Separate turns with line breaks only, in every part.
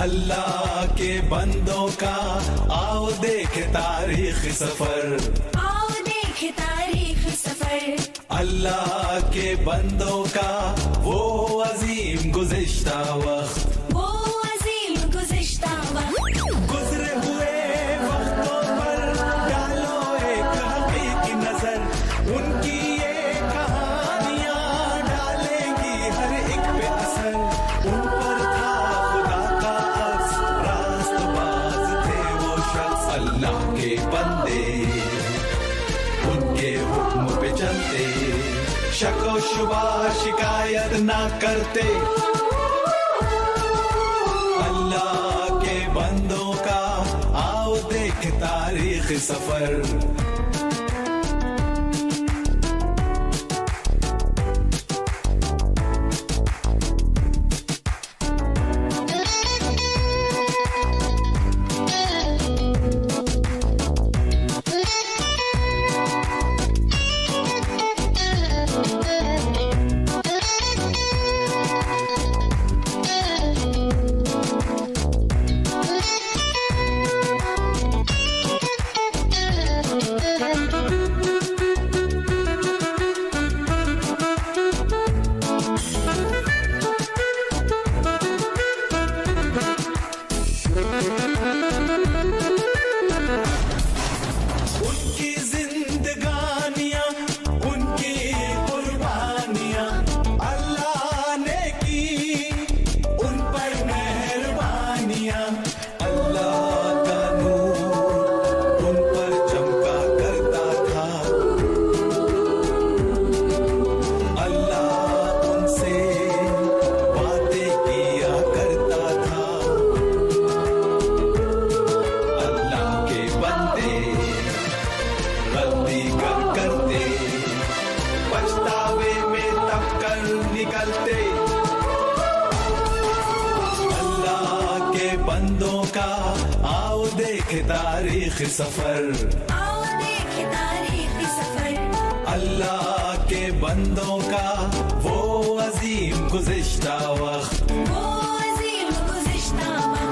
अल्लाह के बंदों का आओ देखे तारीख सफर,
आओ देखे तारीख सफर।
अल्लाह के बंदों का वो अजीम गुज़िश्ता वक्त,
वो अजीम गुज़िश्ता वक्त।
गुजरे हुए वक्तों पर डालो एक हकीकी नजर, उनकी ये कहानियां डालेंगी हर एक पे असर। उन पर था खुदा का अक्स, रास्तबाज थे वो शख्स। अल्लाह के बंदे उनके हुक्म पे चलते, शको शुबा शिकायत ना करते। अल्लाह के बंदों का आओ देख तारीख सफर। तारीख सफर,
आओ देखे तारीख सफर।
अल्लाह के बंदों का वो अजीम गुज़िश्ता वक्त,
वो अजीम गुज़िश्ता वक्त।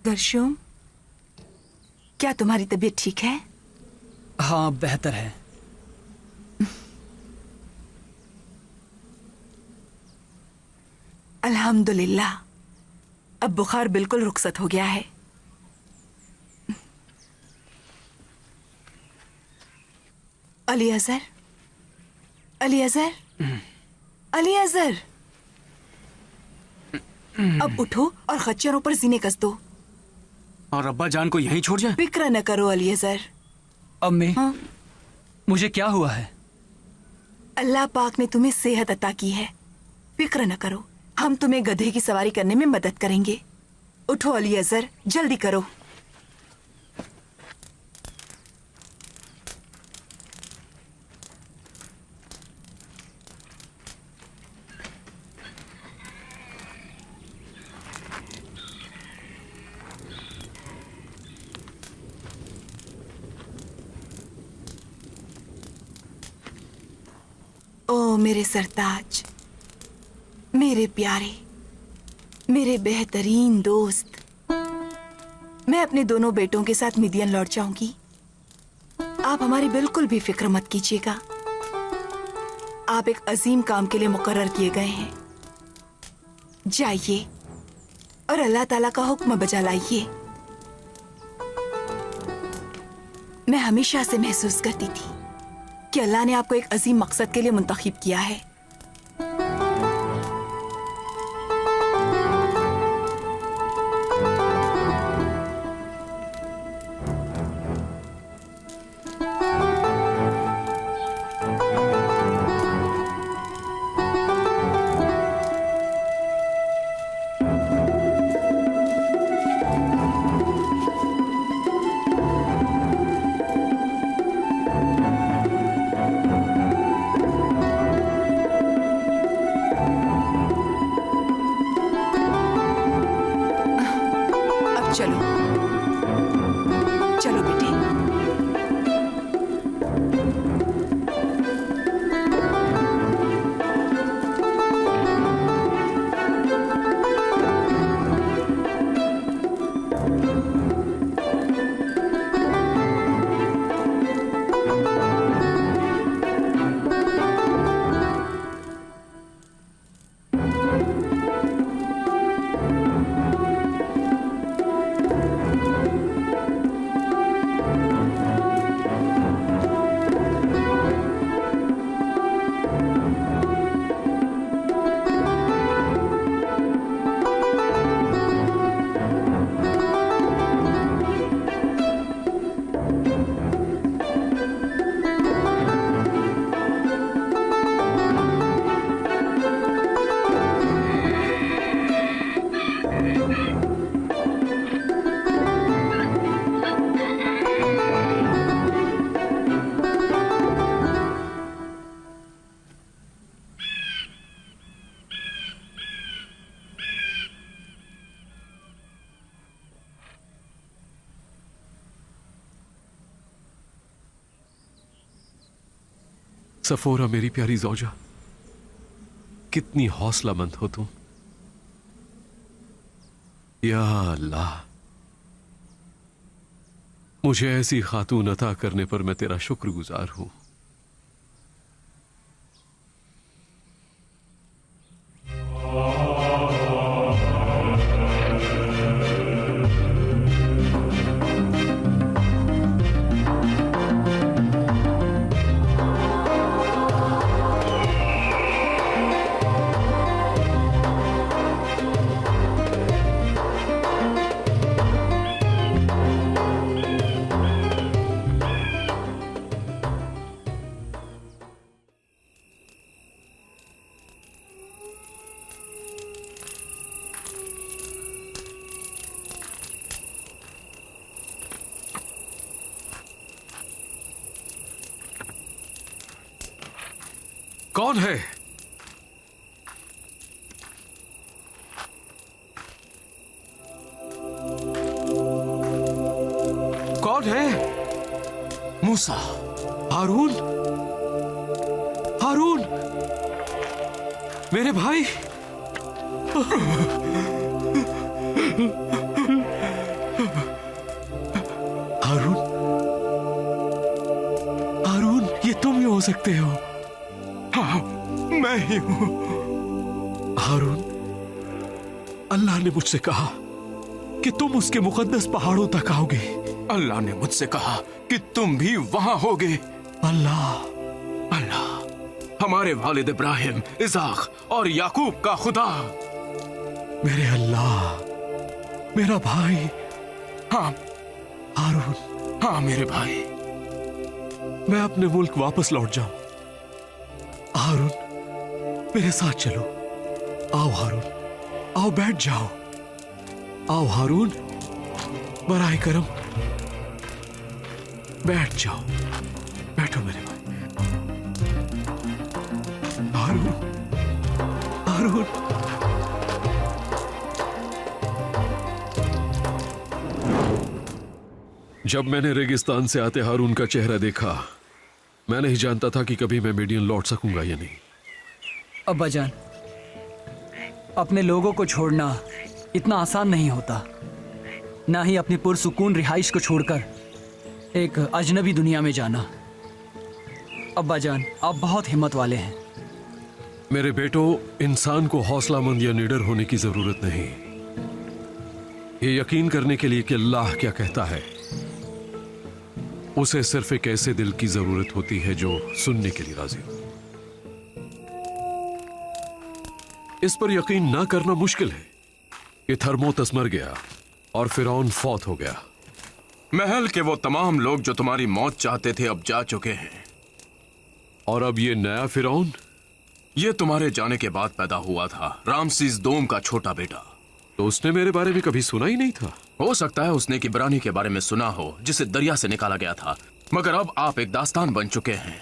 दर्शुम, क्या तुम्हारी तबीयत ठीक है?
हाँ, बेहतर है।
अल्हम्दुलिल्लाह, अब बुखार बिल्कुल रुखसत हो गया है। अली अजहर, अली अजहर, अली अजहर, अब उठो और खच्चरों पर जीने कस दो।
और अब्बा जान को यहीं छोड़ जाए?
फिक्र न करो अली अजहर।
अम्मी,
हाँ?
मुझे क्या हुआ है?
अल्लाह पाक ने तुम्हें सेहत अता की है, फिक्र न करो। हम तुम्हें गधे की सवारी करने में मदद करेंगे। उठो अली अजहर, जल्दी करो। ओ मेरे सरताज, मेरे प्यारे, मेरे बेहतरीन दोस्त, मैं अपने दोनों बेटों के साथ मिदियन लौट जाऊंगी। आप हमारी बिल्कुल भी फिक्र मत कीजिएगा। आप एक अजीम काम के लिए मुकर्रर किए गए हैं। जाइए और अल्लाह ताला का हुक्म बजा लाइए। मैं हमेशा से महसूस करती थी कि अल्लाह ने आपको एक अजीम मकसद के लिए मुंतखब किया है। चलो चलो बेटी।
सफोरा मेरी प्यारी ज़ौजा, कितनी हौसलामंद हो तुम। या अल्लाह, मुझे ऐसी खातून अता करने पर मैं तेरा शुक्रगुजार हूं। कौन है? कौन है? मूसा। हारून, हारून, मेरे भाई। हारून, हारून, ये तुम ही हो सकते हो। हाँ, मैं ही हूं। हारून, अल्लाह ने मुझसे कहा कि तुम उसके मुकद्दस पहाड़ों तक आओगे।
अल्लाह ने मुझसे कहा कि तुम भी वहां होगे।
अल्लाह,
अल्लाह, हमारे वालिद इब्राहिम, इसाक और याकूब का खुदा।
मेरे अल्लाह, मेरा भाई।
हाँ
हारून,
हाँ मेरे भाई।
मैं अपने मुल्क वापस लौट जाऊं। हारून, मेरे साथ चलो। आओ हारून, आओ बैठ जाओ। आओ हारून, बराए करम बैठ जाओ। बैठो मेरे भाई। हारून, हारून, जब मैंने रेगिस्तान से आते हारून का चेहरा देखा, मैं नहीं जानता था कि कभी मैं मीडियन लौट सकूंगा या नहीं।
अब्बा जान, अपने लोगों को छोड़ना इतना आसान नहीं होता, ना ही अपनी पुरसुकून रिहाइश को छोड़कर एक अजनबी दुनिया में जाना। अब्बा जान, आप बहुत हिम्मत वाले हैं।
मेरे बेटो, इंसान को हौसलामंद या निडर होने की जरूरत नहीं, ये यकीन करने के लिए कि अल्लाह क्या कहता है। उसे सिर्फ एक ऐसे दिल की जरूरत होती है जो सुनने के लिए राजी हो। इस पर यकीन ना करना मुश्किल है कि थर्मोतस मर गया और फिरौन फौत हो गया।
महल के वो तमाम लोग जो तुम्हारी मौत चाहते थे अब जा चुके हैं।
और अब ये नया फिरौन,
ये तुम्हारे जाने के बाद पैदा हुआ था, रामसीस दोम का छोटा बेटा।
तो उसने मेरे बारे में कभी सुना ही नहीं था।
हो सकता है उसने किब्रानी के बारे में सुना हो, जिसे दरिया से निकाला गया था, मगर अब आप एक दास्तान बन चुके हैं।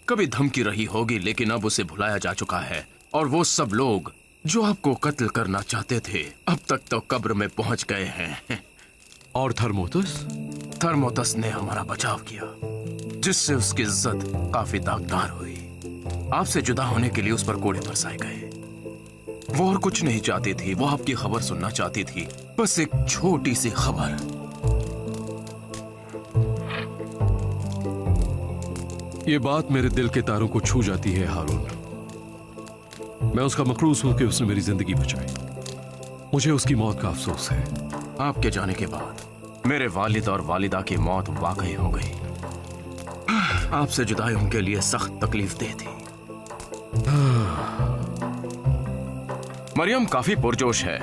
कभी धमकी रही होगी, लेकिन अब उसे भुलाया जा चुका है और वो सब लोग जो आपको कत्ल करना चाहते थे अब तक तो कब्र में पहुंच गए हैं।
और थर्मोतस?
थर्मोतस ने हमारा बचाव किया, जिससे उसकी इज्जत काफी दागदार हुई। आपसे जुदा होने के लिए उस पर कोड़े बरसाए गए। वो और कुछ नहीं चाहती थी, वो आपकी खबर सुनना चाहती थी, बस एक छोटी सी खबर।
ये बात मेरे दिल के तारों को छू जाती है हारून। मैं उसका मखलूस हूं कि उसने मेरी जिंदगी बचाई। मुझे उसकी मौत का अफसोस है।
आपके जाने के बाद मेरे वालिद और वालिदा की मौत वाकई हो गई। आपसे जुदाई उनके लिए सख्त तकलीफ दे थी। मरियम काफी पुरजोश है।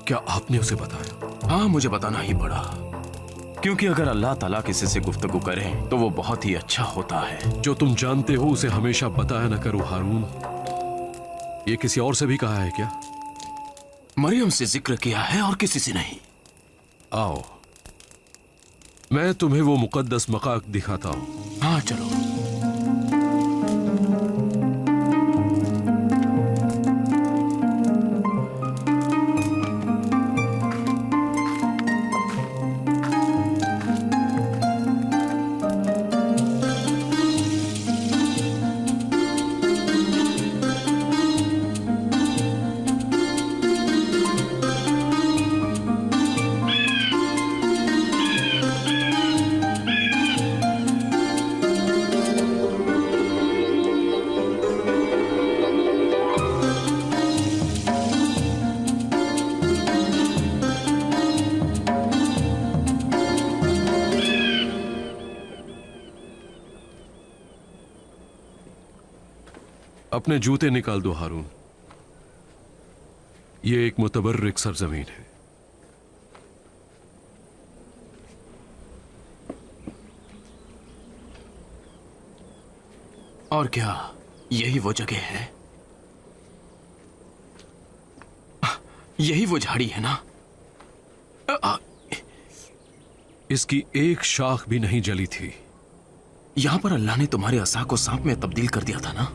क्या आपने उसे बताया?
हाँ, मुझे बताना ही पड़ा, क्योंकि अगर अल्लाह ताला किसी से गुफ्तगू करे तो वो बहुत ही अच्छा होता है।
जो तुम जानते हो उसे हमेशा बताया न करो हारून। ये किसी और से भी कहा है क्या?
मरियम से जिक्र किया है और किसी से नहीं।
आओ, मैं तुम्हें वो मुकद्दस मकाक दिखाता हूं।
हाँ चलो।
अपने जूते निकाल दो हारून। ये एक मुतबर्रिक सरजमीन है।
और क्या यही वो जगह है? यही वो झाड़ी है ना?
इसकी एक शाख भी नहीं जली थी।
यहां पर अल्लाह ने तुम्हारे असा को सांप में तब्दील कर दिया था ना?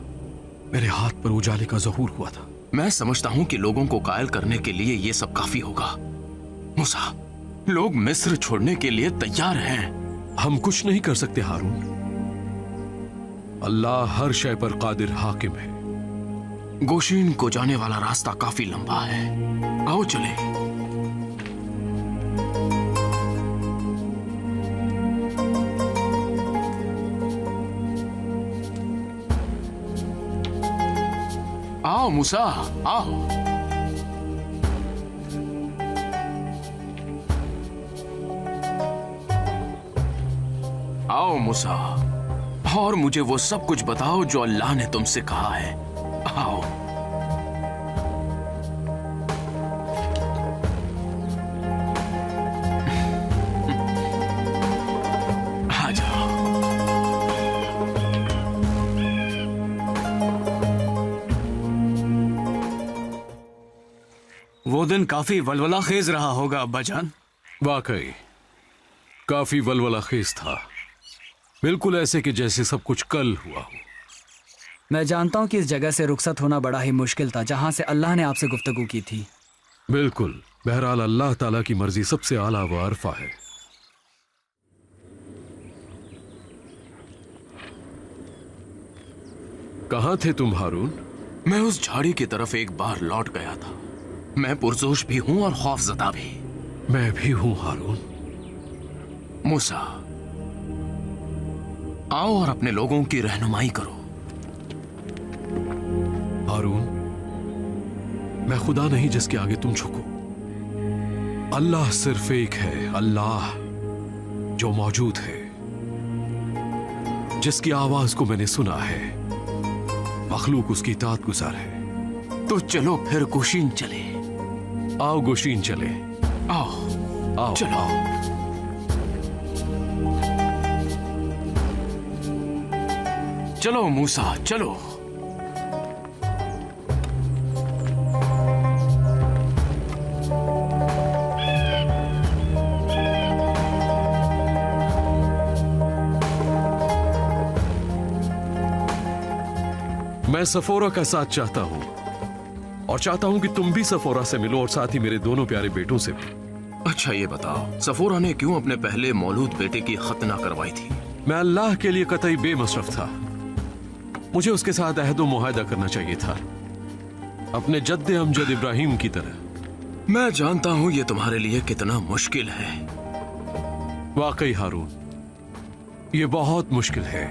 मेरे हाथ पर उजाले का ज़हूर हुआ था।
मैं समझता हूं कि लोगों को कायल करने के लिए ये सब काफी होगा। मूसा, लोग मिस्र छोड़ने के लिए तैयार हैं।
हम कुछ नहीं कर सकते हारून। अल्लाह हर शय पर कादिर हाकिम है।
गोशीन को जाने वाला रास्ता काफी लंबा है। आओ चले। आओ मूसा, आओ। आओ मूसा, और मुझे वो सब कुछ बताओ जो अल्लाह ने तुमसे कहा है। आओ। आ जाओ।
वो दिन काफी वलवला खेज रहा होगा अब्बा जान।
वाकई काफी वलवला खेज था, बिल्कुल ऐसे कि जैसे सब कुछ कल हुआ हो।
मैं जानता हूँ कि इस जगह से रुखसत होना बड़ा ही मुश्किल था, जहाँ से अल्लाह ने आपसे गुफ्तगू की थी।
बिल्कुल। बहरहाल अल्लाह ताला की मर्जी सबसे आला व अरफा है। कहाँ थे तुम हारून?
मैं उस झाड़ी की तरफ एक बार लौट गया था। मैं पुरजोश भी हूं और खौफजदा भी।
मैं भी हूं हारून।
मूसा, आओ और अपने लोगों की रहनुमाई करो।
हारून, मैं खुदा नहीं जिसके आगे तुम झुको। अल्लाह सिर्फ एक है, अल्लाह जो मौजूद है, जिसकी आवाज को मैंने सुना है। मखलूक उसकी इताअत गुजार है।
तो चलो फिर गोशीन चले।
आओ गोशीन चले।
आओ
आओ
चलो।
आओ।
चलो मूसा, चलो।
मैं सफोरा का साथ चाहता हूँ और चाहता हूँ कि तुम भी सफोरा से मिलो और साथ ही मेरे दोनों प्यारे बेटों से भी।
अच्छा ये बताओ, सफोरा ने क्यों अपने पहले मौलूद बेटे की खतना करवाई थी?
मैं अल्लाह के लिए कतई बेमसरफ था। मुझे उसके साथ अहदो मुआहदा करना चाहिए था, अपने जद्दे अमजद इब्राहिम की तरह।
मैं जानता हूँ ये तुम्हारे लिए कितना मुश्किल है।
वाकई हारून, ये बहुत मुश्किल है।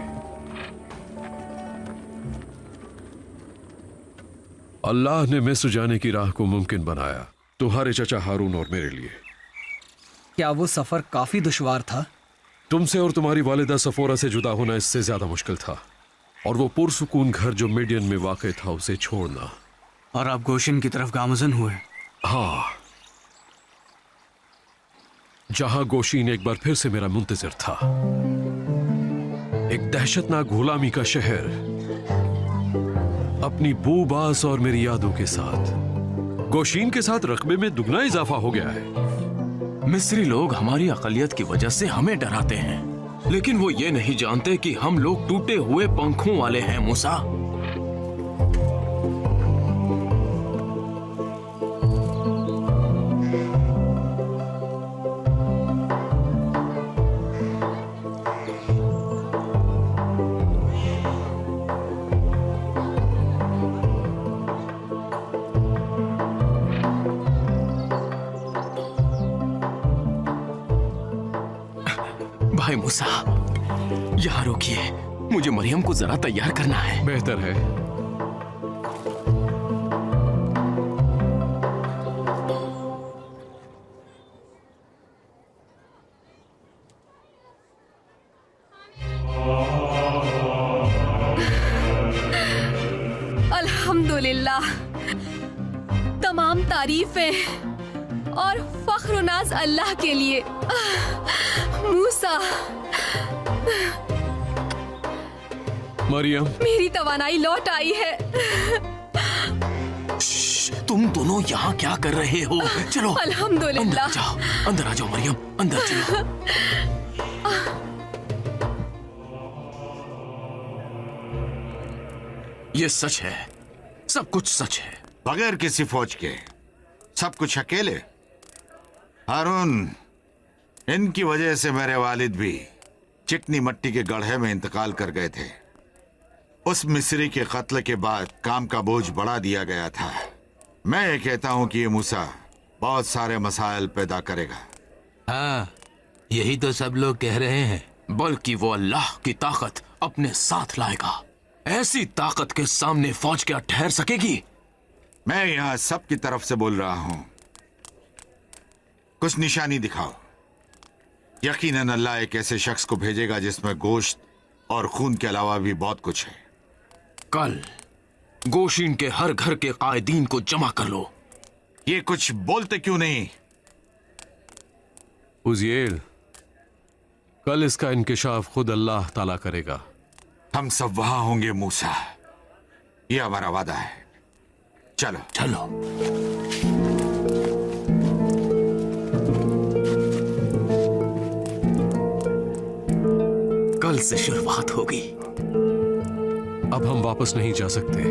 अल्लाह ने मिस्र जाने की राह को मुमकिन बनाया तुम्हारे चचा हारून और मेरे लिए।
क्या वो सफर काफी दुश्वार था?
तुमसे और तुम्हारी वालिदा सफोरा से जुदा होना इससे ज्यादा मुश्किल था, और वो पुरसुकून घर जो मिडियन में वाक़ था उसे छोड़ना।
और आप गोशिन की तरफ गामजन हुए?
हाँ, जहां गोशीन एक बार फिर से मेरा मुंतजिर था। एक दहशतनाक गुलामी का शहर, अपनी बूबास और मेरी यादों के साथ। गोशीन के साथ रकबे में दुगना इजाफा हो गया है।
मिस्री लोग हमारी अकलियत की वजह से हमें डराते हैं, लेकिन वो ये नहीं जानते कि हम लोग टूटे हुए पंखों वाले हैं मूसा। भाई मूसा, यहाँ रोकिए, मुझे मरियम को जरा तैयार करना है।
बेहतर है।
अल्हम्दुलिल्लाह, तमाम तारीफें और फख्र नाज अल्लाह के लिए। मूसा,
मरियम,
मेरी तवानाई लौट आई है।
तुम दोनों यहाँ क्या कर रहे हो? चलो
अल्हम्दुलिल्लाह।
अंदर आ जाओ मरियम, अंदर चलो। ये सच है, सब कुछ सच है।
बगैर किसी फौज के सब कुछ अकेले? हारून, इनकी वजह से मेरे वालिद भी चिकनी मट्टी के गड्ढे में इंतकाल कर गए थे। उस मिस्री के कत्ल के बाद काम का बोझ बढ़ा दिया गया था। मैं ये कहता हूं कि ये मूसा बहुत सारे मसाइल पैदा करेगा।
हाँ, यही तो सब लोग कह रहे हैं।
बल्कि वो अल्लाह की ताकत अपने साथ लाएगा। ऐसी ताकत के सामने फौज क्या ठहर सकेगी?
मैं यहाँ सबकी तरफ से बोल रहा हूं, कुछ निशानी दिखाओ। यकीनन अल्लाह एक ऐसे शख्स को भेजेगा जिसमें गोश्त और खून के अलावा भी बहुत कुछ है।
कल गोशीन के हर घर के कायदीन को जमा कर लो।
ये कुछ बोलते क्यों नहीं?
उज़िएल, कल इसका इंकिशाफ खुद अल्लाह ताला करेगा।
हम सब वहां होंगे मूसा, ये हमारा वादा है। चलो
चलो। कल से शुरुआत होगी।
अब हम वापस नहीं जा सकते।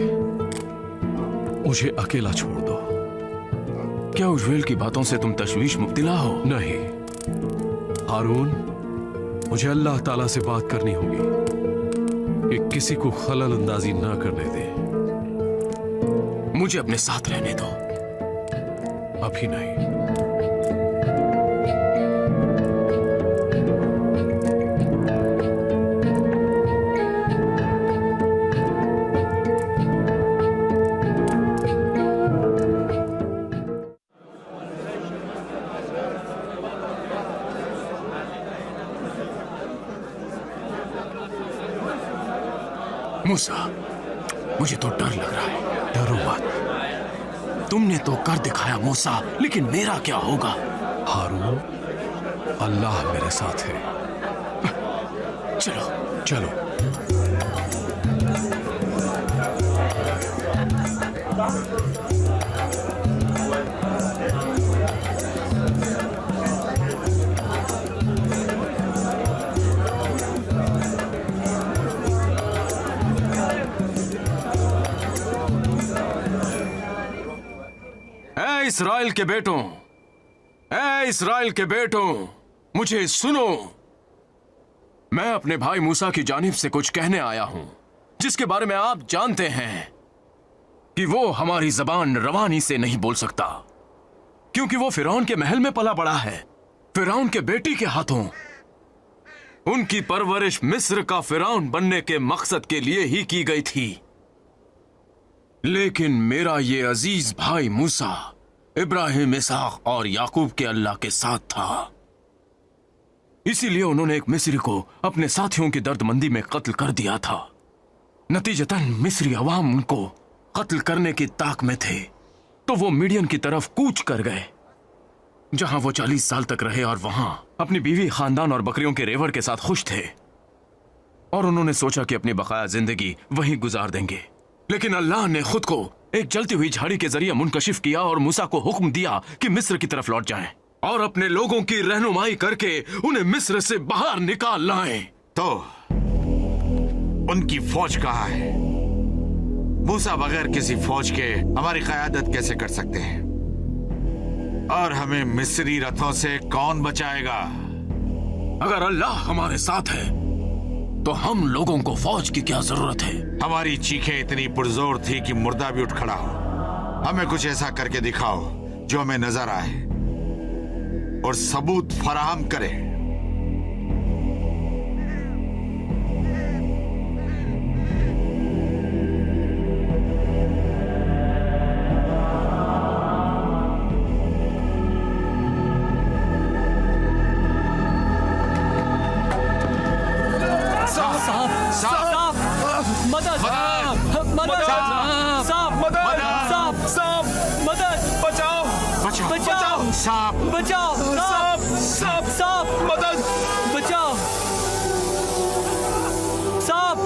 मुझे अकेला छोड़ दो।
क्या उज्वेल की बातों से तुम तशवीश मुब्तिला हो?
नहीं हारून, मुझे अल्लाह ताला से बात करनी होगी कि किसी को खलल अंदाजी ना करने दे।
मुझे अपने साथ रहने दो।
अभी नहीं।
मूसा, मुझे तो डर लग रहा है।
डरो मत।
तुमने तो कर दिखाया मूसा, लेकिन मेरा क्या होगा?
हारून, अल्लाह मेरे साथ है।
चलो
चलो।
ऐ इस्राइल के बेटों, ऐ इस्राइल के बेटों, मुझे सुनो। मैं अपने भाई मूसा की जानिब से कुछ कहने आया हूं, जिसके बारे में आप जानते हैं कि वो हमारी जबान रवानी से नहीं बोल सकता, क्योंकि वो फिरौन के महल में पला बड़ा है, फिरौन के बेटी के हाथों। उनकी परवरिश मिस्र का फिरौन बनने के मकसद के लिए ही की गई थी। लेकिन मेरा ये अजीज भाई मूसा इब्राहिम, इसहाक और याकूब के अल्लाह के साथ था। इसीलिए उन्होंने एक मिस्री को अपने साथियों की दर्दमंदी में कत्ल कर दिया था। नतीजतन मिस्री अवाम उनको कत्ल करने की ताक में थे, तो वो मीडियन की तरफ कूच कर गए, जहां वो 40 साल तक रहे और वहां अपनी बीवी, खानदान और बकरियों के रेवड़ के साथ खुश थे। और उन्होंने सोचा कि अपनी बकाया जिंदगी वहीं गुजार देंगे। लेकिन अल्लाह ने खुद को एक जलती हुई झाड़ी के जरिए मुनकशिफ किया और मूसा को हुक्म दिया कि मिस्र की तरफ लौट जाएं और अपने लोगों की रहनुमाई करके उन्हें मिस्र से बाहर निकाल लाएं।
तो उनकी फौज कहाँ है? मूसा बगैर किसी फौज के हमारी क़यादत कैसे कर सकते हैं? और हमें मिस्री रथों से कौन बचाएगा?
अगर अल्लाह हमारे साथ है तो हम लोगों को फौज की क्या जरूरत है?
हमारी चीखें इतनी पुरजोर थी कि मुर्दा भी उठ खड़ा हो। हमें कुछ ऐसा करके दिखाओ जो हमें नजर आए और सबूत फराहम करे। सांप
बचाओ, सांप, सांप, सांप, मदद, बचाओ, सांप।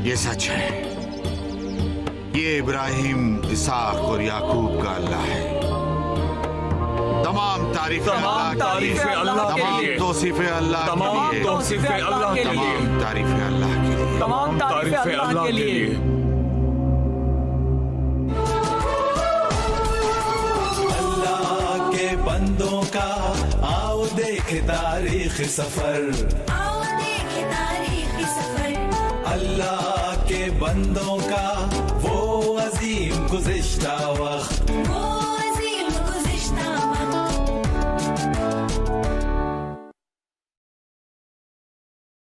ये सच है, ये इब्राहिम, इसहाक और याकूब का अल्लाह है। तमाम तारीफें अल्लाह के लिए, तमाम तौसीफें अल्लाह के लिए, तमाम तारीफें अल्लाह के लिए,
तमाम तारीफें अल्लाह के लिए।
अल्लाह के बंदों का आओ देखे तारीख सफर,
आओ देखे तारीखी सफर।
अल्लाह के बंदों का वो अजीम गुज़िश्ता वक्त,